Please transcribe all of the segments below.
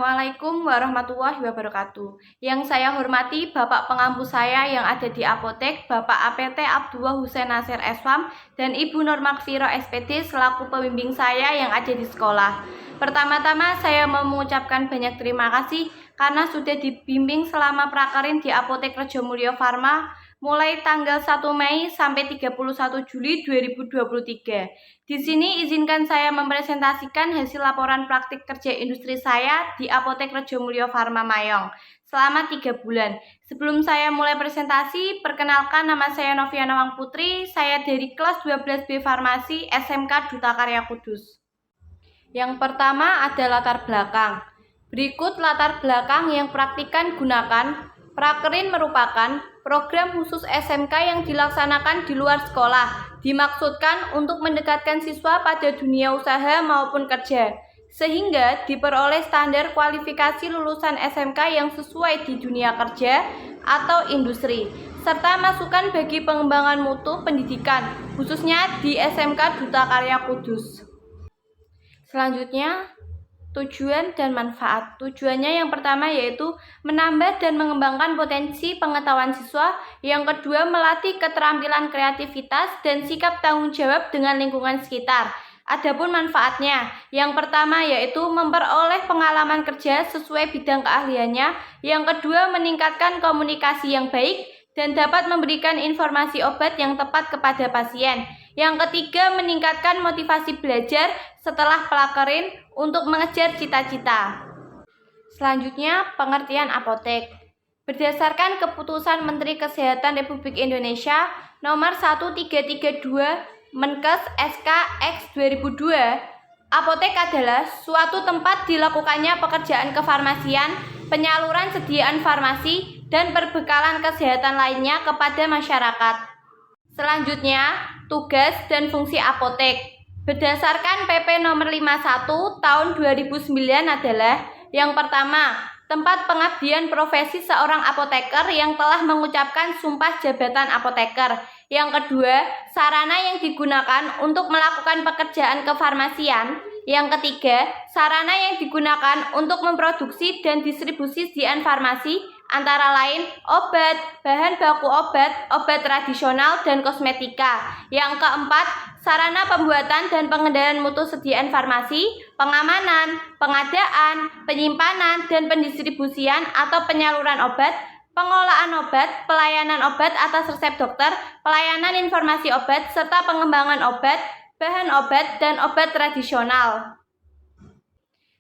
Assalamualaikum warahmatullahi wabarakatuh. Yang saya hormati Bapak pengampu saya yang ada di apotek, Bapak APT Abdullah Husein Nasir Eswam, dan Ibu Nurmakfiro SPD selaku pembimbing saya yang ada di sekolah. Pertama-tama saya mengucapkan banyak terima kasih karena sudah dibimbing selama prakerin di Apotek Rejo Mulyo Farma mulai tanggal 1 Mei sampai 31 Juli 2023. Di sini izinkan saya mempresentasikan hasil laporan praktik kerja industri saya di Apotek Rejo Mulyo Farma Mayong selama 3 bulan. Sebelum saya mulai presentasi, perkenalkan nama saya Noviana Wang Putri, saya dari kelas 12B Farmasi SMK Duta Karya Kudus. Yang pertama ada latar belakang. Berikut latar belakang yang praktikan gunakan. Prakerin merupakan program khusus SMK yang dilaksanakan di luar sekolah, dimaksudkan untuk mendekatkan siswa pada dunia usaha maupun kerja, sehingga diperoleh standar kualifikasi lulusan SMK yang sesuai di dunia kerja atau industri, serta masukan bagi pengembangan mutu pendidikan, khususnya di SMK Duta Karya Kudus. Selanjutnya, tujuan dan manfaat. Tujuannya yang pertama yaitu menambah dan mengembangkan potensi pengetahuan siswa. Yang kedua, melatih keterampilan kreativitas dan sikap tanggung jawab dengan lingkungan sekitar. Adapun manfaatnya, yang pertama yaitu memperoleh pengalaman kerja sesuai bidang keahliannya. Yang kedua, meningkatkan komunikasi yang baik dan dapat memberikan informasi obat yang tepat kepada pasien. Yang ketiga, meningkatkan motivasi belajar setelah prakerin untuk mengejar cita-cita. Selanjutnya, pengertian apotek. Berdasarkan keputusan Menteri Kesehatan Republik Indonesia nomor 1332 Menkes SK X 2002, apotek adalah suatu tempat dilakukannya pekerjaan kefarmasian, penyaluran sediaan farmasi, dan perbekalan kesehatan lainnya kepada masyarakat. Selanjutnya, tugas dan fungsi apotek. Berdasarkan PP nomor 51 tahun 2009 adalah yang pertama, tempat pengabdian profesi seorang apoteker yang telah mengucapkan sumpah jabatan apoteker. Yang kedua, sarana yang digunakan untuk melakukan pekerjaan kefarmasian. Yang ketiga, sarana yang digunakan untuk memproduksi dan distribusi sediaan farmasi, antara lain obat, bahan baku obat, obat tradisional, dan kosmetika. Yang keempat, sarana pembuatan dan pengendalian mutu sediaan farmasi, pengamanan, pengadaan, penyimpanan, dan pendistribusian atau penyaluran obat, pengolahan obat, pelayanan obat atas resep dokter, pelayanan informasi obat, serta pengembangan obat, bahan obat, dan obat tradisional.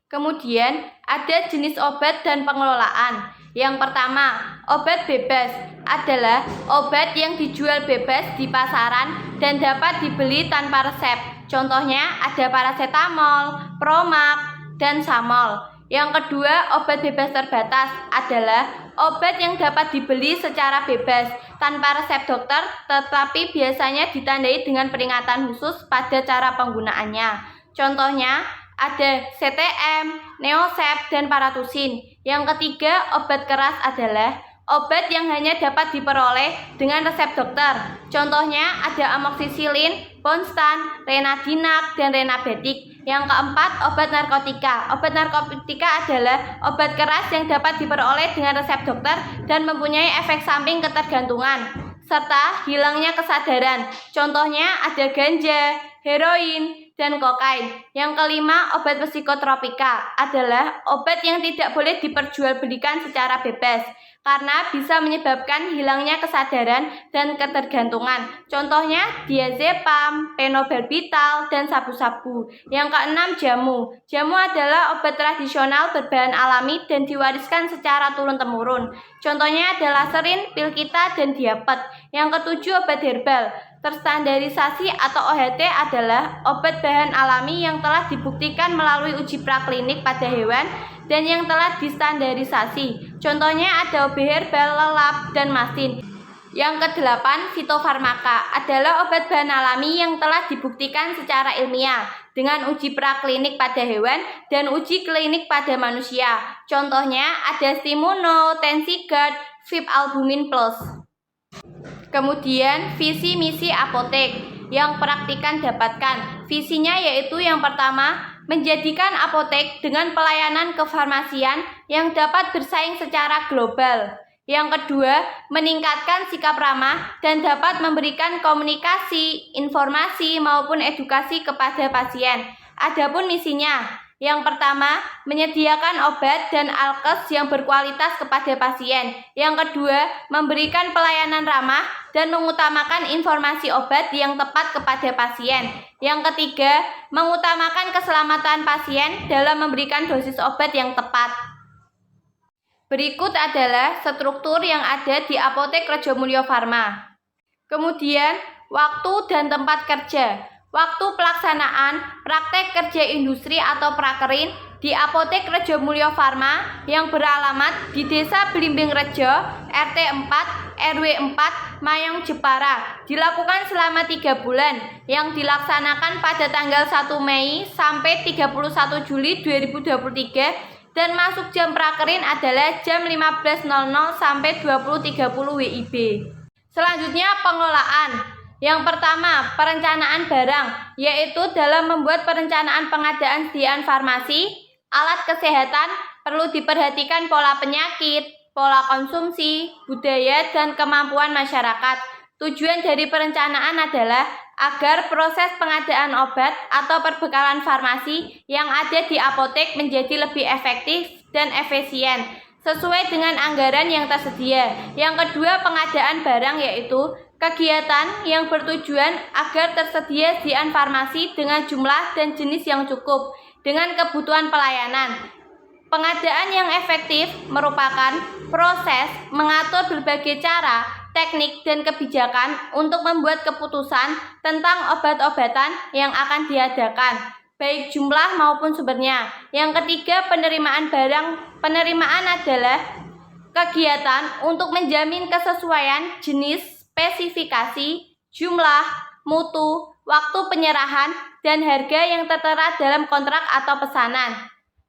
Kemudian, ada jenis obat dan pengelolaan. Yang pertama, obat bebas adalah obat yang dijual bebas di pasaran dan dapat dibeli tanpa resep. Contohnya ada paracetamol, Promax, dan Samol. Yang kedua, obat bebas terbatas adalah obat yang dapat dibeli secara bebas tanpa resep dokter, tetapi biasanya ditandai dengan peringatan khusus pada cara penggunaannya. Contohnya ada CTM, Neosep, dan Paratusin. Yang ketiga, obat keras adalah obat yang hanya dapat diperoleh dengan resep dokter. Contohnya ada amoksisilin, Ponstan, Renadinak, dan Renabetik. Yang keempat, obat narkotika. Obat narkotika adalah obat keras yang dapat diperoleh dengan resep dokter dan mempunyai efek samping ketergantungan serta hilangnya kesadaran. Contohnya ada ganja, heroin, dan kokain. Yang kelima, obat psikotropika adalah obat yang tidak boleh diperjualbelikan secara bebas karena bisa menyebabkan hilangnya kesadaran dan ketergantungan. Contohnya diazepam, fenobarbital, dan sabu-sabu. Yang keenam, jamu. Jamu adalah obat tradisional berbahan alami dan diwariskan secara turun-temurun. Contohnya adalah laserin, pil kita, dan diapet. Yang ketujuh, obat herbal. Terstandarisasi atau OHT adalah obat bahan alami yang telah dibuktikan melalui uji praklinik pada hewan dan yang telah distandarisasi. Contohnya ada OB herbal, lelap, dan masin. Yang kedelapan, fitofarmaka adalah obat bahan alami yang telah dibuktikan secara ilmiah dengan uji praklinik pada hewan dan uji klinik pada manusia. Contohnya ada Stimuno, Tensigard, VIP Albumin Plus. Kemudian visi misi apotek yang praktikan dapatkan. Visinya yaitu yang pertama, menjadikan apotek dengan pelayanan kefarmasian yang dapat bersaing secara global. Yang kedua, meningkatkan sikap ramah dan dapat memberikan komunikasi, informasi maupun edukasi kepada pasien. Adapun misinya, yang pertama, menyediakan obat dan alkes yang berkualitas kepada pasien. Yang kedua, memberikan pelayanan ramah dan mengutamakan informasi obat yang tepat kepada pasien. Yang ketiga, mengutamakan keselamatan pasien dalam memberikan dosis obat yang tepat. Berikut adalah struktur yang ada di Apotek Rejo Mulyo Farma. Kemudian, waktu dan tempat kerja. Waktu pelaksanaan praktek kerja industri atau prakerin di Apotek Rejo Mulyo Farma yang beralamat di Desa Blimbing Rejo, RT 4, RW 4, Mayong Jepara, dilakukan selama 3 bulan yang dilaksanakan pada tanggal 1 Mei sampai 31 Juli 2023 dan masuk jam prakerin adalah jam 15.00 sampai 20.30 WIB. Selanjutnya pengelolaan. Yang pertama, perencanaan barang, yaitu dalam membuat perencanaan pengadaan sediaan farmasi, alat kesehatan, perlu diperhatikan pola penyakit, pola konsumsi, budaya, dan kemampuan masyarakat. Tujuan dari perencanaan adalah agar proses pengadaan obat atau perbekalan farmasi yang ada di apotek menjadi lebih efektif dan efisien, sesuai dengan anggaran yang tersedia. Yang kedua, pengadaan barang, yaitu kegiatan yang bertujuan agar tersedia sediaan farmasi dengan jumlah dan jenis yang cukup dengan kebutuhan pelayanan. Pengadaan yang efektif merupakan proses mengatur berbagai cara, teknik, dan kebijakan untuk membuat keputusan tentang obat-obatan yang akan diadakan, baik jumlah maupun sumbernya. Yang ketiga, penerimaan barang. Penerimaan adalah kegiatan untuk menjamin kesesuaian jenis, spesifikasi, jumlah, mutu, waktu penyerahan, dan harga yang tertera dalam kontrak atau pesanan.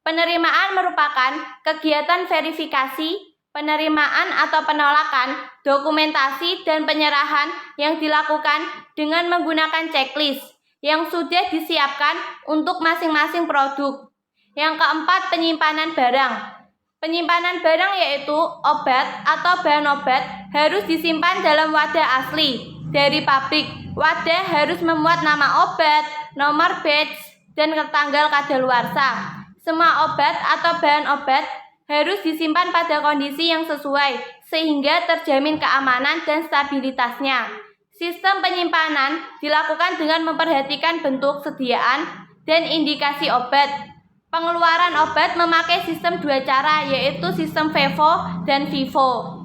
Penerimaan merupakan kegiatan verifikasi, penerimaan atau penolakan, dokumentasi, dan penyerahan yang dilakukan dengan menggunakan checklist yang sudah disiapkan untuk masing-masing produk. Yang keempat, penyimpanan barang. Penyimpanan barang yaitu obat atau bahan obat harus disimpan dalam wadah asli dari pabrik. Wadah harus memuat nama obat, nomor batch, dan tanggal kadaluarsa. Semua obat atau bahan obat harus disimpan pada kondisi yang sesuai sehingga terjamin keamanan dan stabilitasnya. Sistem penyimpanan dilakukan dengan memperhatikan bentuk sediaan dan indikasi obat. Pengeluaran obat memakai sistem 2 cara, yaitu sistem FIFO dan FIFO.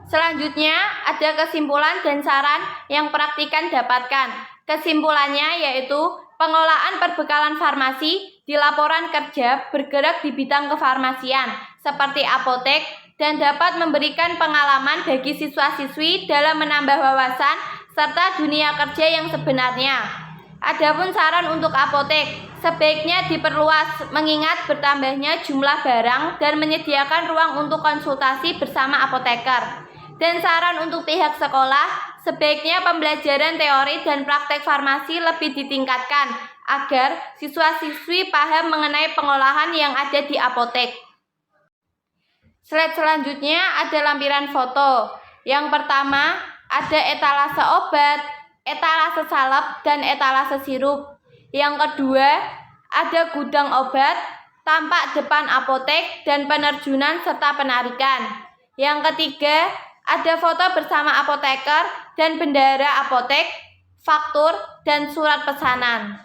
Selanjutnya, ada kesimpulan dan saran yang praktikan dapatkan. Kesimpulannya yaitu pengelolaan perbekalan farmasi di laporan kerja bergerak di bidang kefarmasian seperti apotek dan dapat memberikan pengalaman bagi siswa-siswi dalam menambah wawasan serta dunia kerja yang sebenarnya. Adapun saran untuk apotek, sebaiknya diperluas mengingat bertambahnya jumlah barang dan menyediakan ruang untuk konsultasi bersama apoteker. Dan saran untuk pihak sekolah, sebaiknya pembelajaran teori dan praktek farmasi lebih ditingkatkan agar siswa-siswi paham mengenai pengolahan yang ada di apotek. Slide selanjutnya ada lampiran foto. Yang pertama, ada etalase obat, etalase salep, dan etalase sirup. Yang kedua, ada gudang obat, tampak depan apotek, dan penerjunan serta penarikan. Yang ketiga, ada foto bersama apoteker dan bendahara apotek, faktur, dan surat pesanan.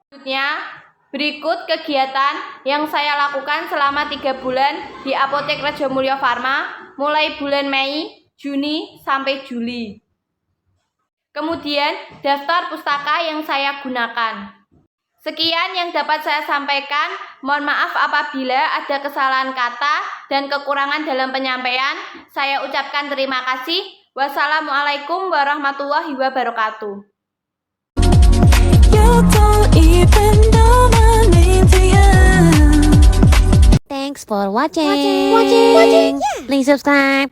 Selanjutnya, berikut kegiatan yang saya lakukan selama 3 bulan di Apotek Rejo Mulyo Farma, mulai bulan Mei, Juni, sampai Juli. Kemudian, daftar pustaka yang saya gunakan. Sekian yang dapat saya sampaikan. Mohon maaf apabila ada kesalahan kata dan kekurangan dalam penyampaian. Saya ucapkan terima kasih. Wassalamualaikum warahmatullahi wabarakatuh. Thanks for watching. Please subscribe.